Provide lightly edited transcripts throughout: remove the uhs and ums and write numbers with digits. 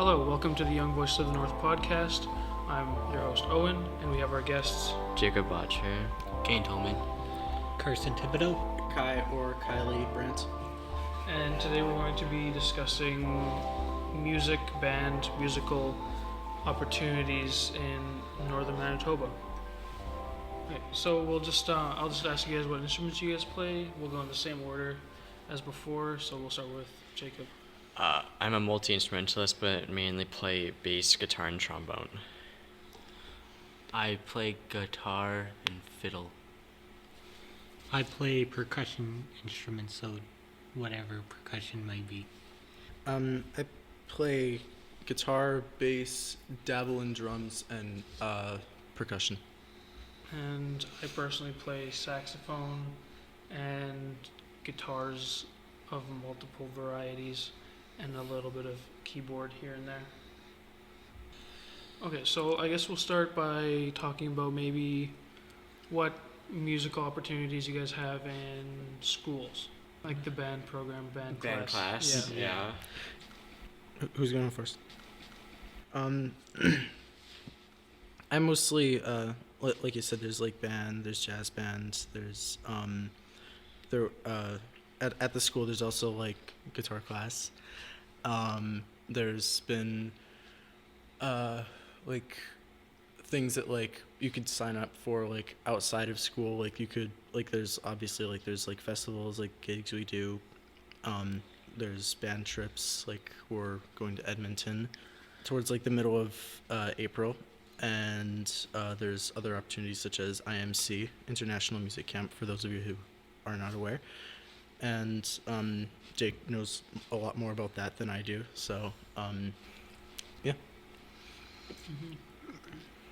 Hello, welcome to the Young Voices of the North podcast. I'm your host, Owen, and we have our guests. Jacob Botcher, Kane Tolman, Carson Thibodeau, Kai or Kylie Brandt. And today we're going to be discussing music, band, musical opportunities in northern Manitoba. Okay, so I'll just ask you guys what instruments you guys play. We'll go in the same order as before, so we'll start with Jacob. I'm a multi-instrumentalist, but mainly play bass, guitar, and trombone. I play guitar and fiddle. I play percussion instruments, so whatever percussion might be. I play guitar, bass, dabble in drums, and percussion. And I personally play saxophone and guitars of multiple varieties and a little bit of keyboard here and there. Okay, so I guess we'll start by talking about maybe what musical opportunities you guys have in schools, like the band program, band class. Yeah. Who's going first? I mostly, like you said, there's like band, there's jazz bands, there's at the school there's also like guitar class. There's been like things that like you could sign up for like outside of school, like you could like there's like festivals, like gigs we do. There's band trips, like we're going to Edmonton towards like the middle of April, and there's other opportunities such as IMC, International Music Camp, for those of you who are not aware. And Jake knows a lot more about that than I do, so yeah. Mm-hmm.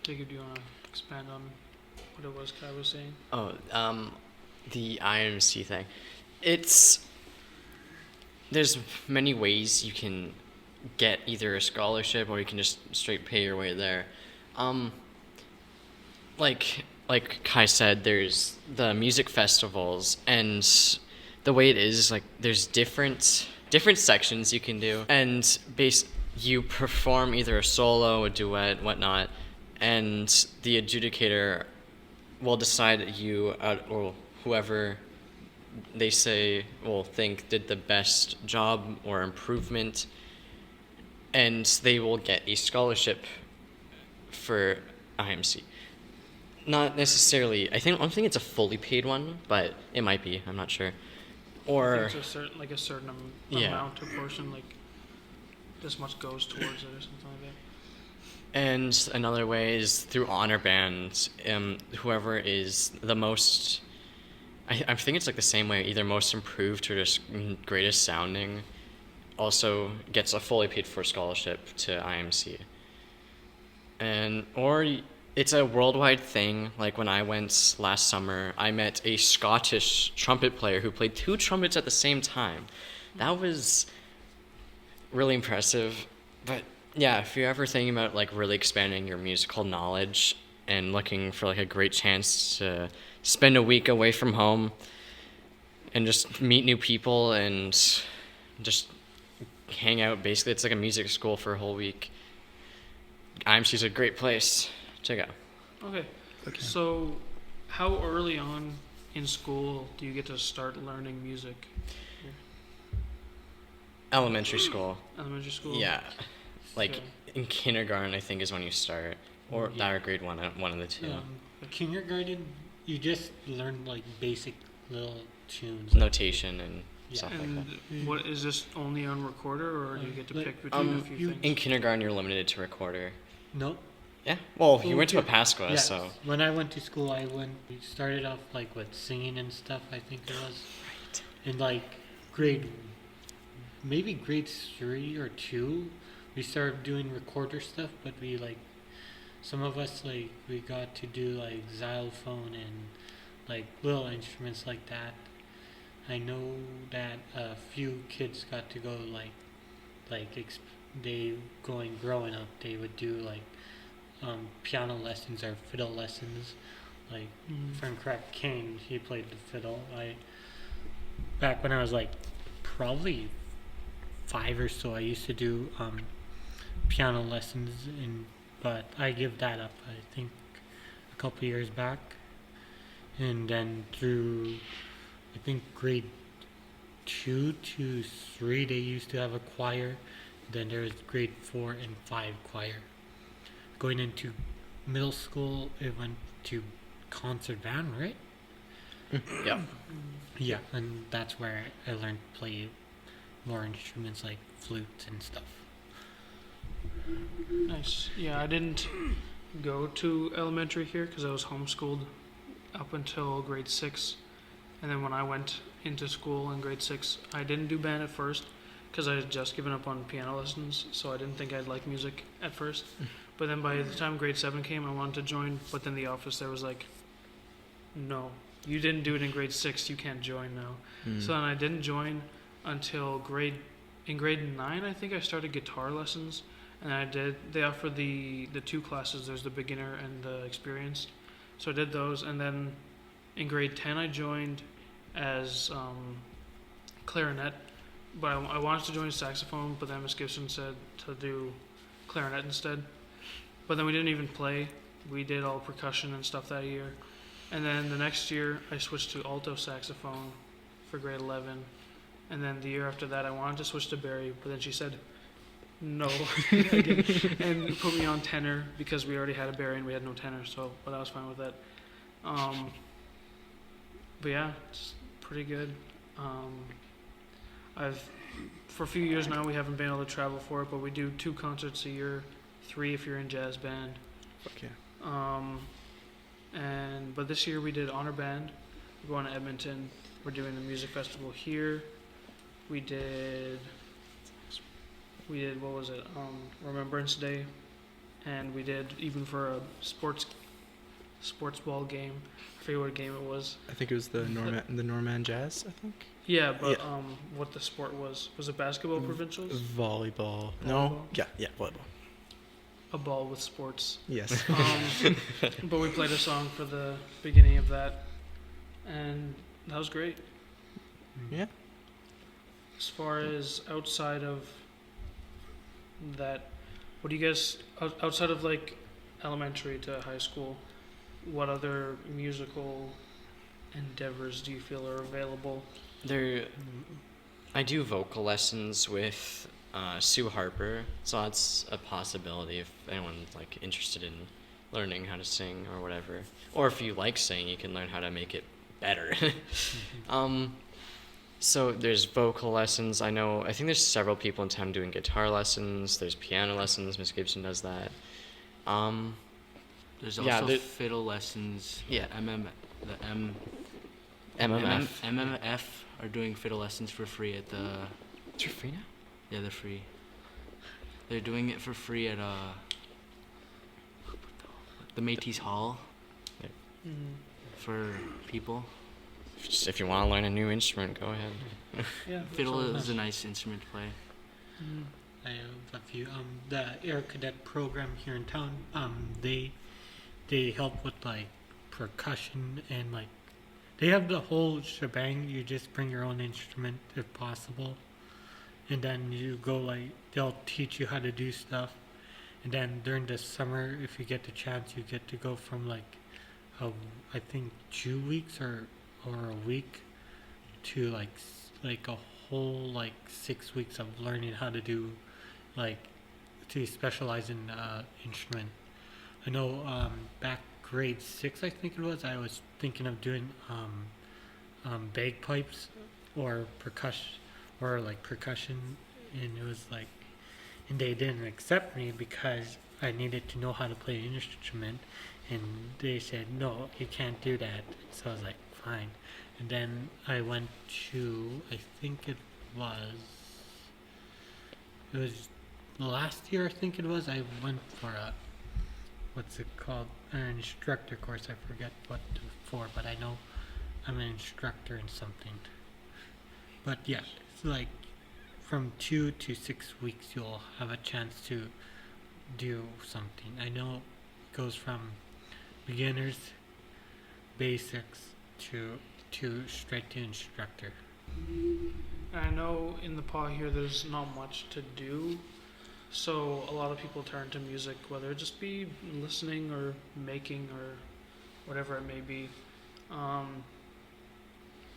Jacob, do you want to expand on what it was Kai was saying? The IMC thing. There's many ways you can get either a scholarship or you can just straight pay your way there. Like Kai said, there's the music festivals, and the way it is like there's different sections you can do, and you perform either a solo, a duet, whatnot, and the adjudicator will decide or whoever they think did the best job or improvement, and they will get a scholarship for IMC. Not necessarily. I don't think it's a fully paid one, but it might be. I'm not sure. Or I think it's a certain amount, a portion, like this much goes towards it or something like that. And another way is through honor bands. Whoever is the most, I think it's like the same way, either most improved or just greatest sounding, also gets a fully paid for scholarship to IMC. Or it's a worldwide thing. Like when I went last summer, I met a Scottish trumpet player who played 2 trumpets at the same time. That was really impressive. But yeah, if you're ever thinking about like really expanding your musical knowledge and looking for like a great chance to spend a week away from home and just meet new people and just hang out, basically it's like a music school for a whole week. IMC's a great place to go. Okay. So how early on in school do you get to start learning music? Elementary school. Elementary school? Yeah. Like Okay. in kindergarten, I think, is when you start. Or that or grade 1, one of the two. Kindergarten, you just learn like basic little tunes. Notation and stuff like And that. what is this only on recorder, or do you get to pick between a few things? In kindergarten, you're limited to recorder. Nope. Yeah. Well, you went to a Okay. Pasqua, Yes. so. When I went to school, we started off like with singing and stuff, I think it was. Right. In like maybe grade 3 or 2, we started doing recorder stuff, but some of us we got to do like xylophone and like little instruments like that. I know that a few kids got to go growing up, they would do like piano lessons or fiddle lessons. Like friend Crack King, he played the fiddle. Back when I was like probably 5 or so, I used to do piano lessons, but I give that up. I think a couple years back, and then through I think grade 2 to 3 they used to have a choir. Then there was grade 4 and 5 choir. Going into middle school, it went to concert band, right? Yeah. Yeah, and that's where I learned to play more instruments like flutes and stuff. Nice. Yeah, I didn't go to elementary here because I was homeschooled up until grade 6. And then when I went into school in grade 6, I didn't do band at first because I had just given up on piano lessons, so I didn't think I'd like music at first. But then by the time grade 7 came, I wanted to join, but then the office there was like, no, you didn't do it in grade 6, you can't join now. Mm. So then I didn't join until in grade 9, I think I started guitar lessons. And they offer the 2 classes, there's the beginner and the experienced. So I did those, and then in grade 10 I joined as clarinet, but I wanted to join saxophone, but then Miss Gibson said to do clarinet instead. But then we didn't even play, we did all percussion and stuff that year. And then the next year I switched to alto saxophone for grade 11, and then the year after that I wanted to switch to Barry, but then she said no, and put me on tenor because we already had a Barry and we had no tenor. So, but I was fine with that. But yeah, it's pretty good. For a few years now we haven't been able to travel for it, but we do 2 concerts a year, 3 if you're in jazz band. Fuck yeah. But this year we did honor band. We're going to Edmonton. We're doing the music festival here. We did what was it? Remembrance Day, and we did even for a sports ball game. I forget what game it was. I think it was the Norman Jazz, I think. Yeah, but what the sport was it basketball provincials? Volleyball. Volleyball? No. Yeah, volleyball. A ball with sports. Yes. But we played a song for the beginning of that, and that was great. Yeah. As far as outside of that, what do you guys, outside of like elementary to high school, what other musical endeavors do you feel are available? I do vocal lessons with Sue Harper, so that's a possibility if anyone's like interested in learning how to sing or whatever, or if you like singing, you can learn how to make it better. So there's vocal lessons. I think there's several people in town doing guitar lessons. There's piano lessons. Miss Gibson does that. There's also fiddle lessons. Yeah. MMF. MMF are doing fiddle lessons for free at the... It's for free now? Yeah, they're free. They're doing it for free at the Métis Hall for people. If you want to learn a new instrument, go ahead. Yeah, Fiddle is a nice instrument to play. I have a few. The Air Cadet program here in town. They help with like percussion and like they have the whole shebang. You just bring your own instrument if possible, and then you go like they'll teach you how to do stuff. And then during the summer, if you get the chance, you get to go from like I think 2 weeks or a week to like a whole like 6 weeks of learning how to do like to specialize in instrument. I know back grade 6 I think it was, I was thinking of doing bagpipes or percussion and it was like, and they didn't accept me because I needed to know how to play an instrument, and they said no, you can't do that. So I was like, fine. And then I went to, I think it was last year, I think it was, I went for an instructor course. I forget what for, but I know I'm an instructor in something. But yeah, it's like from 2 to 6 weeks you'll have a chance to do something. I know it goes from beginners, basics, to straight to instructor. I know in the PAW here there's not much to do, So a lot of people turn to music, whether it just be listening or making or whatever it may be.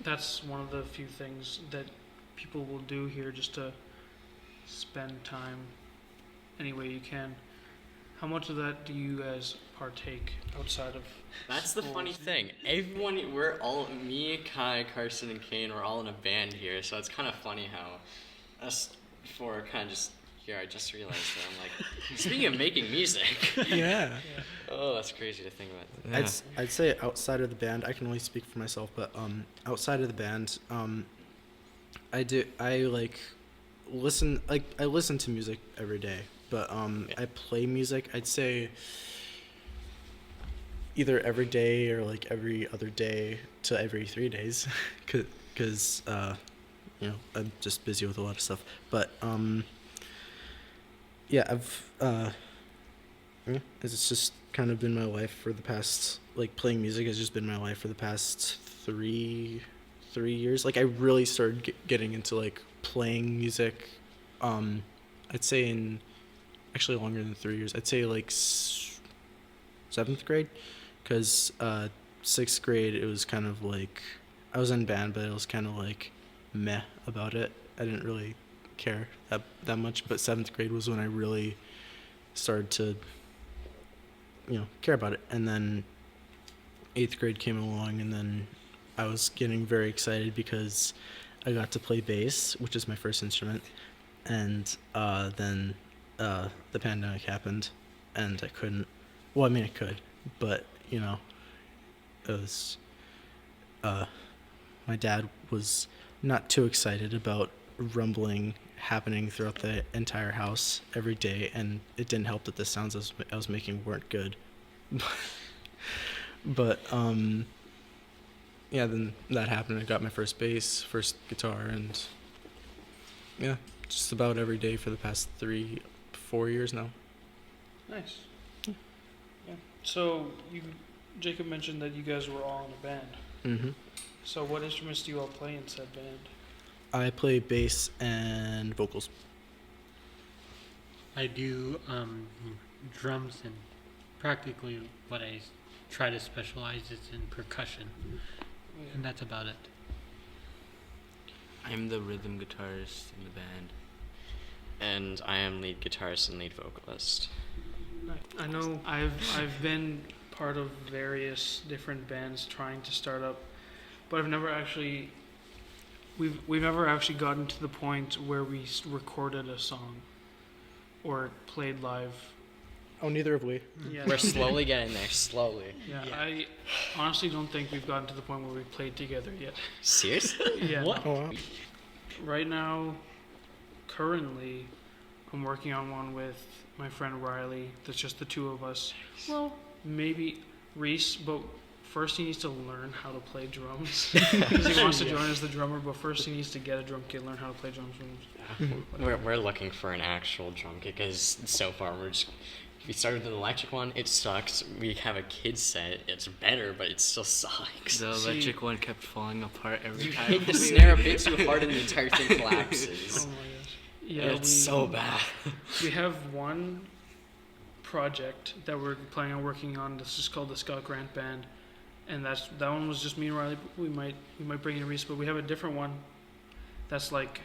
That's one of the few things that people will do here just to spend time any way you can. How much of that do you guys partake outside of? That's the funny schools? thing. Everyone, me, Kai, Carson, and Kane, we're all in a band here, so it's kind of funny how us four kind of just here. I just realized that I'm like, speaking of making music. Yeah. Oh, that's crazy to think about. I'd say outside of the band, I can only speak for myself, but outside of the band, I listen to music every day, but I play music. I'd say either every day or like every other day to every 3 days, because I'm just busy with a lot of stuff. But yeah, it's just kind of been my life for the past, like, playing music has just been my life for the past three years. Like, I really started getting into like playing music, I'd say in actually longer than 3 years. I'd say like 7th grade, because 6th grade it was kind of like I was in band, but it was kind of like meh about it. I didn't really care that much. But 7th grade was when I really started to care about it. And then 8th grade came along, and then I was getting very excited because I got to play bass, which is my first instrument. And then the pandemic happened, and I couldn't. Well, I mean, I could, but it was. My dad was not too excited about rumbling happening throughout the entire house every day, and it didn't help that the sounds I was making weren't good. But yeah, then that happened. I got my first bass, first guitar, and yeah, just about every day for the past 3-4 years now. Nice. Yeah. So Jacob mentioned that you guys were all in a band. Mm-hmm. So what instruments do you all play in said band? I play bass and vocals. I do drums, and practically what I try to specialize is in percussion, and that's about it. I'm the rhythm guitarist in the band. And I am lead guitarist and lead vocalist. I know I've been part of various different bands trying to start up, but I've never actually we've never actually gotten to the point where we recorded a song or played live. Oh, neither have we. Yeah, We're slowly getting there, slowly. yeah. I honestly don't think we've gotten to the point where we played together yet. Seriously? Yeah. What? no. Oh, wow. Right now, currently, I'm working on one with my friend Riley. That's just the two of us. Well, maybe Reese, but first he needs to learn how to play drums. Because he wants to join as the drummer, but first he needs to get a drum kit, learn how to play drums. We're looking for an actual drum kit, because so far we started with an electric one. It sucks. We have a kid set. It's better, but it still sucks. The electric one kept falling apart every You time. hit the snare a bit too hard and the entire thing collapses. Oh my gosh. Yeah, It's so bad. We have one project that we're planning on working on. This is called the Scott Grant Band, and that one was just me and Riley. We might bring in Reese, but we have a different one that's like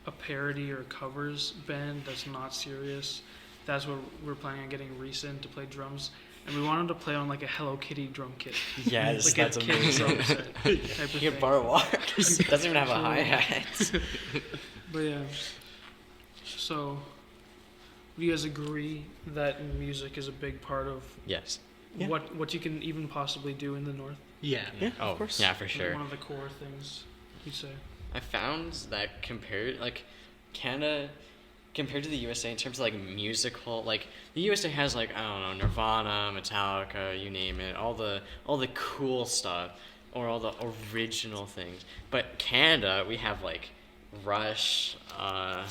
a parody or covers band that's not serious. That's what we're planning on getting Reese in to play drums, and we want him to play on like a Hello Kitty drum kit. Yes, like that's a kid's amazing. drum set type of You thing. can borrow ours. It doesn't even have a hi-hat. But yeah. So, do you guys agree that music is a big part of Yes. Yeah. what you can even possibly do in the North? Yeah. Yeah, Oh, of course. yeah, for Like sure. one of the core things you'd say. I found that Canada, compared to the USA in terms of like musical, like the USA has like, I don't know, Nirvana, Metallica, you name it, all the cool stuff, or all the original things. But Canada, we have like Rush. I'm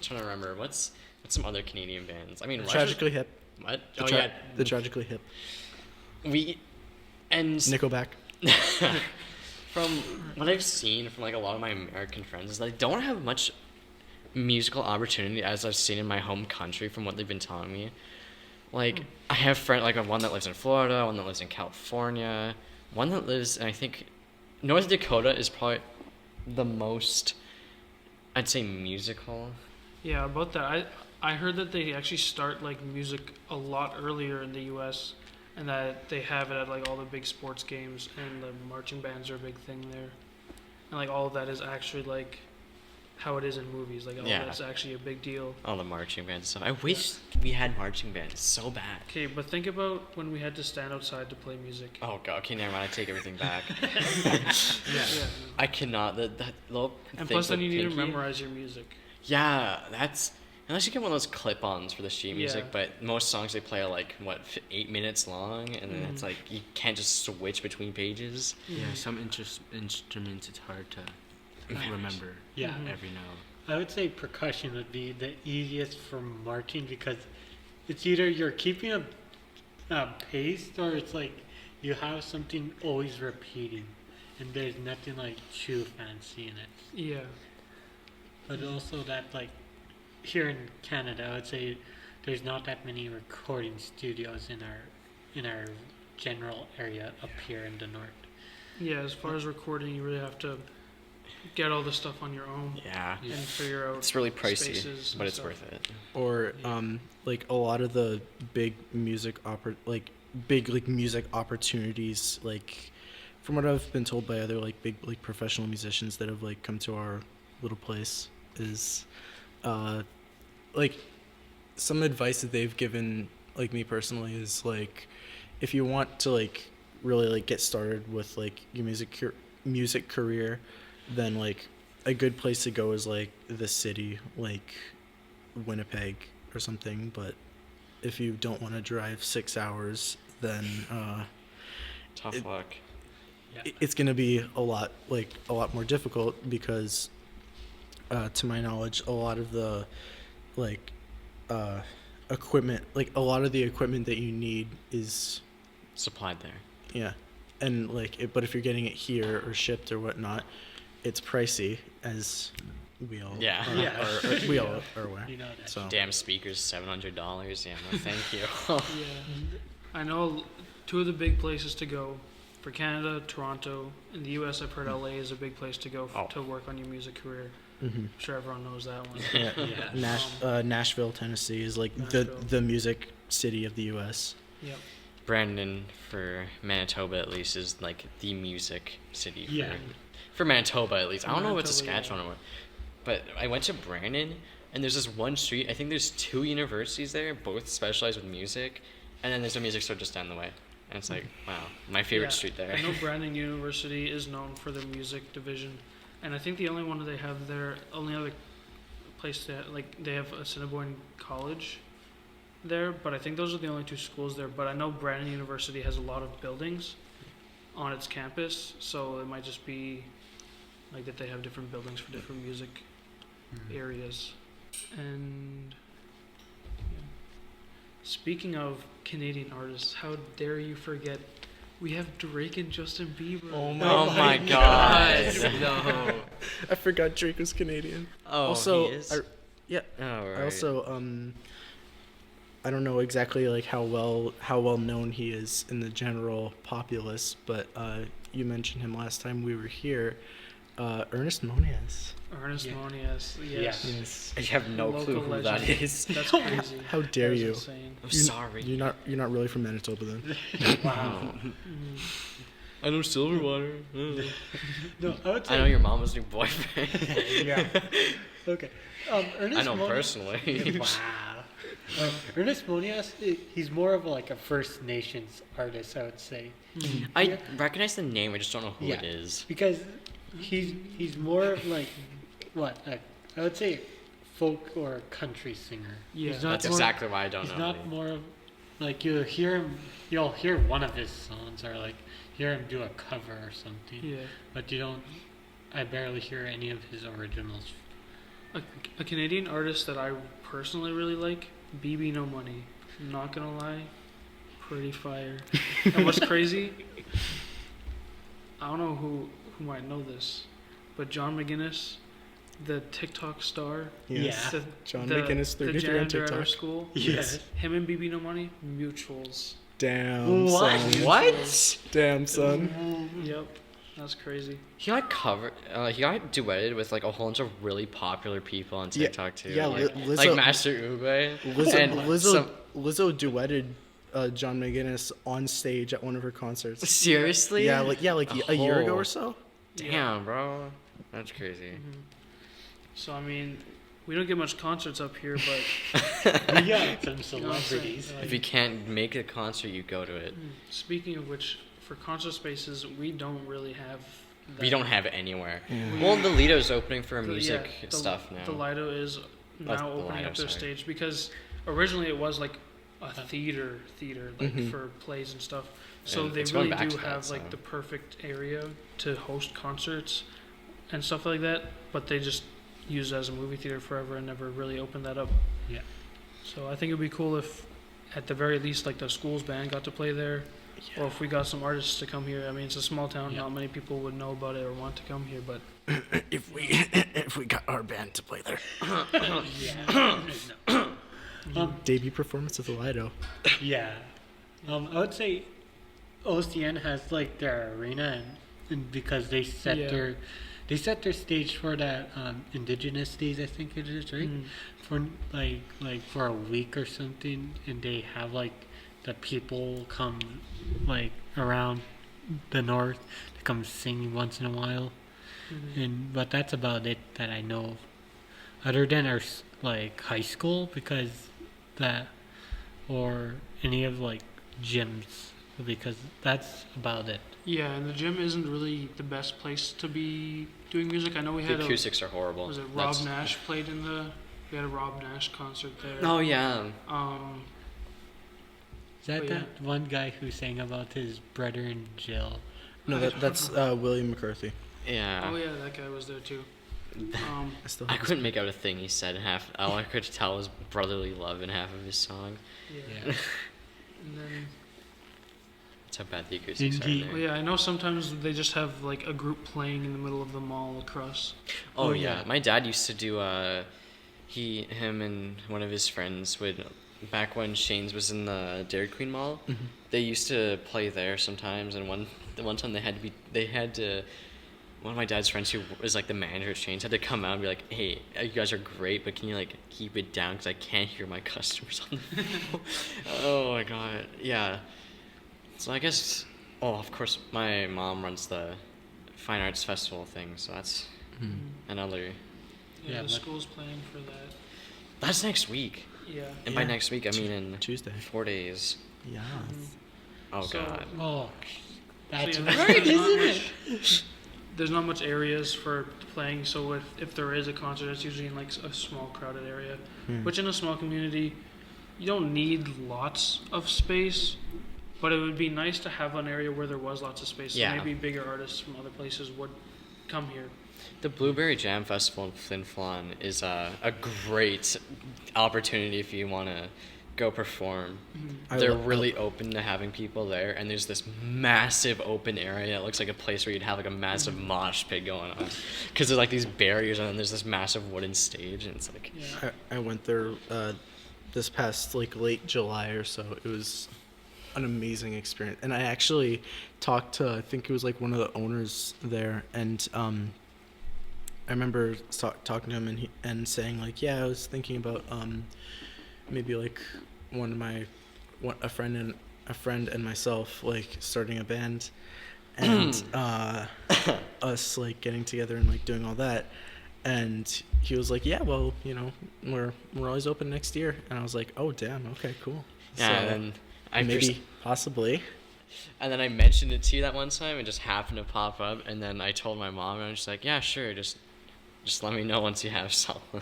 trying to remember what's some other Canadian bands. I mean, Rush. Tragically Hip. What? The Tragically Hip. And Nickelback. from what I've seen from like a lot of my American friends is they don't have much musical opportunity as I've seen in my home country from what they've been telling me. Like, I have friends, like one that lives in Florida, one that lives in California, one that lives, and I think North Dakota is probably the most, I'd say, musical. Yeah, about that, I heard that they actually start like music a lot earlier in the U.S. and that they have it at like all the big sports games, and the marching bands are a big thing there, and like all of that is actually like how it is in movies. Like all Yeah. that's actually a big deal. All the marching bands stuff. I wish we had marching bands so bad. Okay, but think about when we had to stand outside to play music. Oh god, okay, never mind. I take everything back. Yeah. I cannot. That little. And thing plus, then with you need to Pinky- memorize your music. Yeah, that's unless you get one of those clip-ons for the sheet music. Yeah. But most songs they play are like what 8 minutes long, and then it's Mhm. like you can't just switch between pages. Yeah, some instruments it's hard to remember Yeah. Mhm. every note. I would say percussion would be the easiest for marching because it's either you're keeping a pace or it's like you have something always repeating, and there's nothing like too fancy in it. Yeah. But also that like here in Canada, I would say there's not that many recording studios in our general area up here in the north. Yeah, as far as recording, you really have to get all the stuff on your own Yeah, and figure out. it's really pricey, spaces and but it's stuff. worth it. Or like a lot of the big music music opportunities, like from what I've been told by other like big like professional musicians that have like come to our little place, is like some advice that they've given like me personally is like if you want to like really like get started with like your music career, then like a good place to go is like the city, like Winnipeg or something. But if you don't want to drive 6 hours, then Tough It- luck. it's gonna be a lot more difficult because to my knowledge a lot of the like equipment, like a lot of the equipment that you need is Supplied there. yeah, and like but if you're getting it here or shipped or whatnot, it's pricey, as we all Yeah. are, Yeah. we all are aware. You know that. So Damn speakers, $700. Yeah, no, thank you. Yeah. I know two of the big places to go for Canada, Toronto. In the U.S., I've heard LA is a big place to go Oh. to work on your music career. mhm. I'm sure everyone knows that one. Yeah, Yeah. Nashville, Tennessee is like Nashville. the music city of the U.S. Yep. Brandon, for Manitoba at least, is like the music city. Yeah. For Manitoba at least. I don't know what Manitoba, Saskatchewan or what. But I went to Brandon, and there's this one street. I think there's 2 universities there, both specialized with music. And then there's a music store just down the way. And it's like, wow, my favorite Yeah, street there. I know Brandon University is known for their music division, and I think the only one that they have there, only other place that like they have Assiniboine College there, but I think those are the only 2 schools there. But I know Brandon University has a lot of buildings on its campus, so it might just be like that they have different buildings for different music areas. And yeah. Speaking of Canadian artists, how dare you forget we have Drake and Justin Bieber. Oh my god. No. I forgot Drake was Canadian. Oh, Also, he is? I- yeah. Oh, right. I also I don't know exactly like how well known he is in the general populace, but you mentioned him last time we were here. Ernest Moniz. Ernest Yeah. Moniz, yes. Yes. I have no Local clue who legend. that is. That's crazy. How dare That is you? insane. I'm You- sorry. You're not really from Manitoba then. Wow. Mhm. I know Silverwater. No, I would say. I know your mama's new boyfriend. Yeah. Okay. Ernest I know him Moniz- personally. Wow. Ernest Moniz, he's more of like a First Nations artist, I would say. I recognize the name, I just don't know who Yeah. it is. Because he's more of like what I would say folk or country singer. Yeah. He's not That's more, exactly why I don't he's know. not more of like you'll hear one of his songs or like hear him do a cover or something. Yeah. But I barely hear any of his originals. A Canadian artist that I personally really like, BB No Money. I'm not gonna lie, pretty fire. And what's crazy, I don't know who might know this, but John McGuinness the TikTok star. Yeah. The, John the, McGinnis, the 33 on janitor at our TikTok. school. Yes. Him and BB No Money, mutuals. Damn, What? son. What? Damn, son. Yep, that's crazy. He got he got duetted with like a whole bunch of really popular people on Yeah, TikTok too. yeah, like, Lizzo- like Master Ube. And Lizzo duetted John McGinnis on stage at one of her concerts. seriously? Yeah, like a year ago Oh. or so. Damn, bro. That's crazy. So I mean, we don't get much concerts up here, but We got some you know what I'm saying? celebrities. If you can't make a concert, you go to it. Speaking of which, for concert spaces, we don't really have. That. We don't have it anywhere. Yeah. Well, the Lido's opening for The- music yeah, stuff now. The Lido is now the opening Lido, up their sorry. stage because originally it was like a theater like Mhm. for plays and stuff. So And they it's going really back do to that, have like so. the perfect area to host concerts and stuff like that. But they just used it as a movie theater forever and never really opened that up. Yeah. So I think it'd be cool if, at the very least, like the school's band got to play there. Or if we got some artists to come here. I mean, it's a small town. Yeah. Not many people would know about it or want to come here. But If we got our band to play there. Yeah. Debut performance of the Lido. Yeah. I would say OCN has like their arena and because they set Yeah. their stage for that Indigenous Days, I think it is, right? For like for a week or something, and they have like the people come like around the north to come sing once in a while. But that's about it that I know of. Other than our like high school, because that or any of like gyms, because that's about it. yeah, and the gym isn't really the best place to be doing music. I know we The had acoustics are horrible. was it Rob That's- Nash played in the? We had a Rob Nash concert there. Oh yeah. Is that But that one guy who sang about his brother in jail? No, that's William McCarthy. Yeah. Oh yeah, that guy was there too. I still I have his- couldn't make out a thing he said. All I could tell was brotherly love in half of his song. Yeah. Yeah. And then, That's how bad the acoustics are Indeed. well, there. yeah, I know sometimes they just have like a group playing in the middle of the mall across. Oh Oh, yeah. yeah. My dad used to do him and one of his friends would back when Shane's was in the Dairy Queen Mall, they used to play there sometimes, and one time they had to one of my dad's friends who was like the manager at Shane's had to come out and be like, hey, you guys are great, but can you like keep it down because I can't hear my customers on the phone. Oh my god. Yeah. So I guess of course my mom runs the Fine Arts Festival thing, so that's another. Yeah, Yeah, the but- school's playing for that. That's next week. Yeah. And by Yeah. next week, I mean in Tuesday. 4 days. Yeah. Oh So- god. Oh, that's So, yeah, right, there's not isn't it? much- There's not much areas for playing, so if there is a concert, it's usually in like a small crowded area. Which in a small community, you don't need lots of space, but it would be nice to have an area where there was lots of space. Yeah. So maybe bigger artists from other places would come here. The Blueberry Jam Festival in Flin Flon is a great opportunity if you want to go perform. I They're lo- really open to having people there, and there's this massive open area. It looks like a place where you'd have like a massive mosh pit going on, because there's like these barriers, and then there's this massive wooden stage, and it's like, Yeah. I went there this past like late July or so. It was an amazing experience, and I actually talked to I think it was like one of the owners there, and I remember talking to him and saying like, yeah, I was thinking about maybe like a friend and myself like starting a band, and us like getting together and like doing all that. And he was like, yeah, well, you know, we're always open next year. And I was like, oh damn, okay, cool. yeah. So, And then I maybe possibly. And then I mentioned it to you that one time, it just happened to pop up, and then I told my mom, and I was just like, yeah, sure, just let me know once you have something.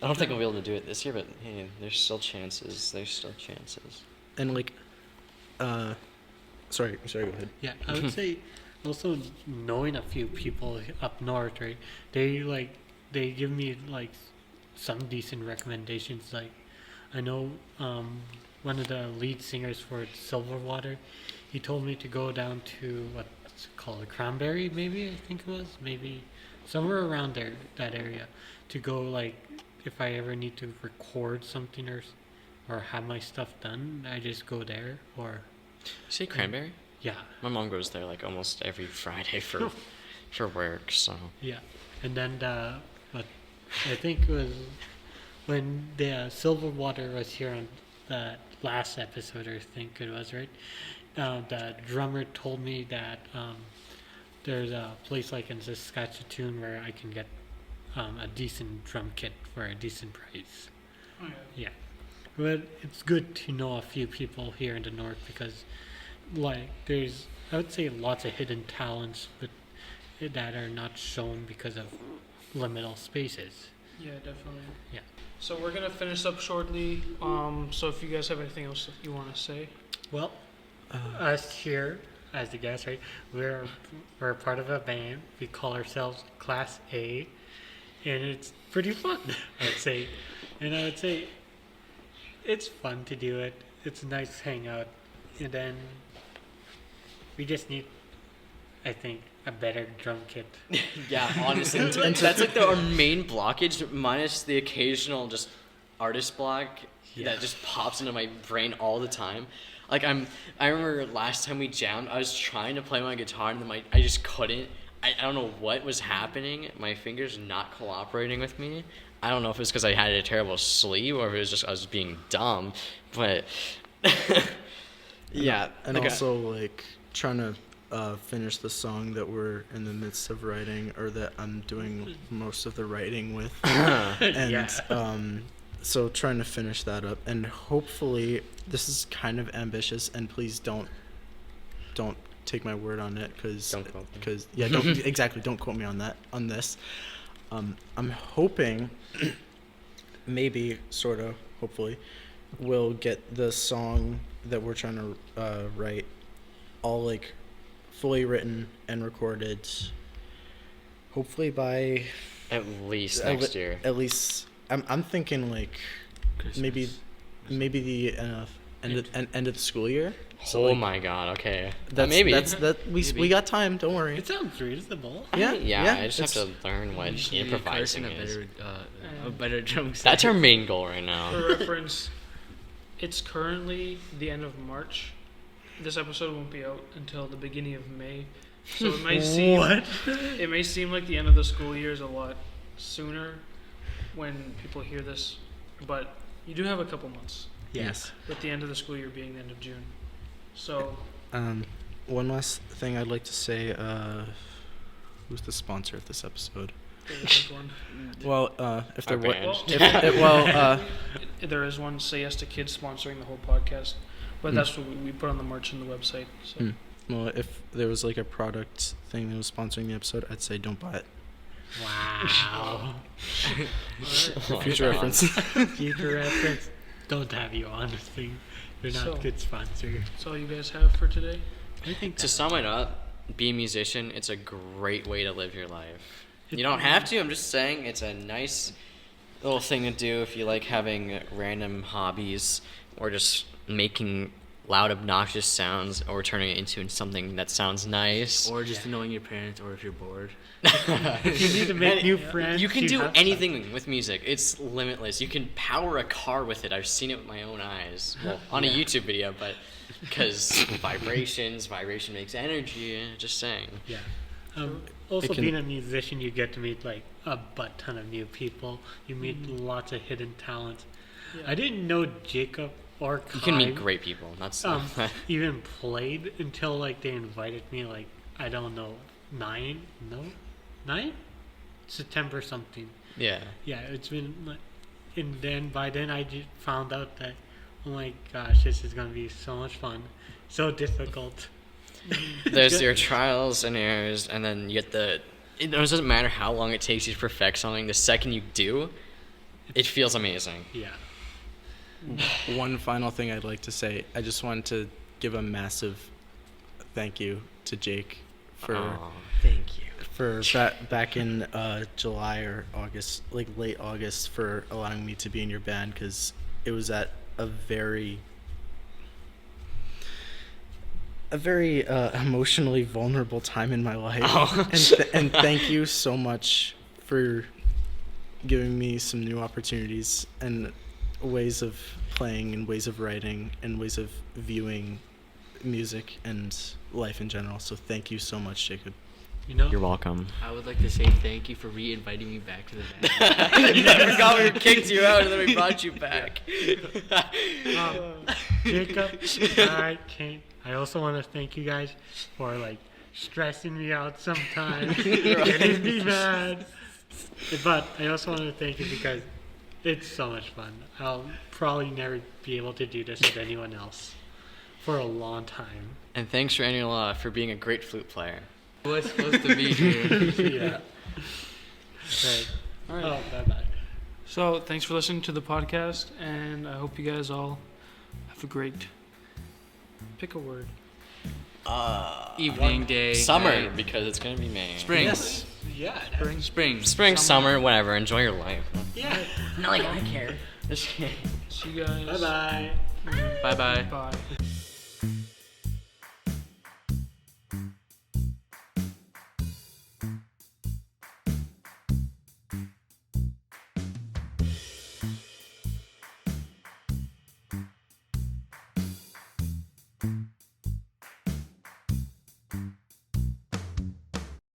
I don't think I'll be able to do it this year, but hey, there's still chances. And like sorry, go ahead. Yeah, I would say also knowing a few people up north, right? They give me like some decent recommendations. Like I know one of the lead singers for Silverwater, he told me to go down to what's it called, Cranberry, maybe I think it was, maybe somewhere around there, that area, to go like if I ever need to record something or have my stuff done, I just go there. Or Say Cranberry? yeah, My mom goes there like almost every Friday for work. So yeah, and then but I think it was when the Silverwater was here on the last episode, I think it was, right? The drummer told me that there's a place like in Saskatchewan where I can get a decent drum kit for a decent price. Oh, yeah. Yeah, but it's good to know a few people here in the north because, like, there's I would say lots of hidden talents, but that are not shown because of liminal spaces. Yeah, definitely. Yeah. So we're gonna finish up shortly. So if you guys have anything else that you want to say, Well, us here as the guests, right? We're a part of a band. We call ourselves Class A, and it's pretty fun. I'd say, and I would say it's fun to do it. It's a nice hangout, and then we just need, I think, a better drum kit. yeah, honestly, that's like our main blockage, minus the occasional just artist block that just pops into my brain all the time. Like I remember last time we jammed, I was trying to play my guitar and then I just couldn't. I don't know what was happening. My fingers not cooperating with me. I don't know if it's because I had a terrible sleep or if it was just I was being dumb. But yeah, And like also like trying to finish the song that we're in the midst of writing, or that I'm doing most of the writing with. And Yeah. so trying to finish that up, and hopefully this is kind of ambitious, and please don't take my word on it, because Don't quote me. don't exactly, don't quote me on this. I'm hoping maybe sort of hopefully we'll get the song that we're trying to write all like fully written and recorded, hopefully by at least next year. at least I'm thinking like maybe the end of the school year. So Oh like, my god, okay. maybe Maybe. we got time, don't worry. It sounds reasonable. Yeah, Yeah, I just it's- have to learn what Usually improvising Carson is. a better drum set. That's our main goal right now. for reference, it's currently the end of March. This episode won't be out until the beginning of May, so it might seem it may seem like the end of the school year is a lot sooner when people hear this, but you do have a couple months. Yes. With the end of the school year being the end of June. So One last thing I'd like to say. Who's the sponsor of this episode? there is one. Well, if there Our were, band. There is one. Say Yes to Kids sponsoring the whole podcast, but that's what we put on the merch and the website. So. well, if there was like a product thing that was sponsoring the episode, I'd say don't buy it. Wow. For future reference. Future reference. Don't have you on this thing. You're not So- a good sponsor. That's all you guys have for today. I think To sum it up, be a musician. It's a great way to live your life. You don't have to. I'm just saying it's a nice little thing to do if you like having random hobbies or just making loud, obnoxious sounds or turning it into something that sounds nice. Or just annoying your parents, or if you're bored. if you need to make new friends, You can do have anything with music. It's limitless. You can power a car with it. I've seen it with my own eyes. Well, on a YouTube video, but because vibration makes energy. Just saying. Yeah. Also, It can- being a musician, you get to meet like a butt ton of new people. You meet lots of hidden talents. Yeah. I didn't know Jacob or Kai You can meet great people. Not even played until like they invited me. Like I don't know, 9 September something. yeah. Yeah, it's been like, and then by then I just found out that oh my gosh, this is gonna be so much fun, so difficult. There's your trials and errors, and then you get it doesn't matter how long it takes you to perfect something. The second you do, it feels amazing. Yeah. One final thing I'd like to say. I just wanted to give a massive thank you to Jake for Aw, thank you. back in July or August, like late August, for allowing me to be in your band, because it was at a very a very emotionally vulnerable time in my life. Oh. And thank you so much for giving me some new opportunities and ways of playing and ways of writing and ways of viewing music and life in general. So thank you so much, Jacob. You know, You're welcome. I would like to say thank you for re-inviting me back to the band. I forgot we kicked you out and then we brought you back. Jacob, I also want to thank you guys for like stressing me out sometimes, getting me mad. But I also want to thank you because it's so much fun. I'll probably never be able to do this with anyone else for a long time. And thanks, Ranula, for being a great flute player. It was supposed to be here. Yeah. Right. All right. Oh, bye-bye. So thanks for listening to the podcast, and I hope you guys all have a great. Pick a word. Evening, day, Summer, night. because it's gonna be May. Spring. Yes. Yeah. Spring. Summer, whatever. Enjoy your life. Yeah. Not like I care. See you guys. Bye-bye. Bye-bye. Bye.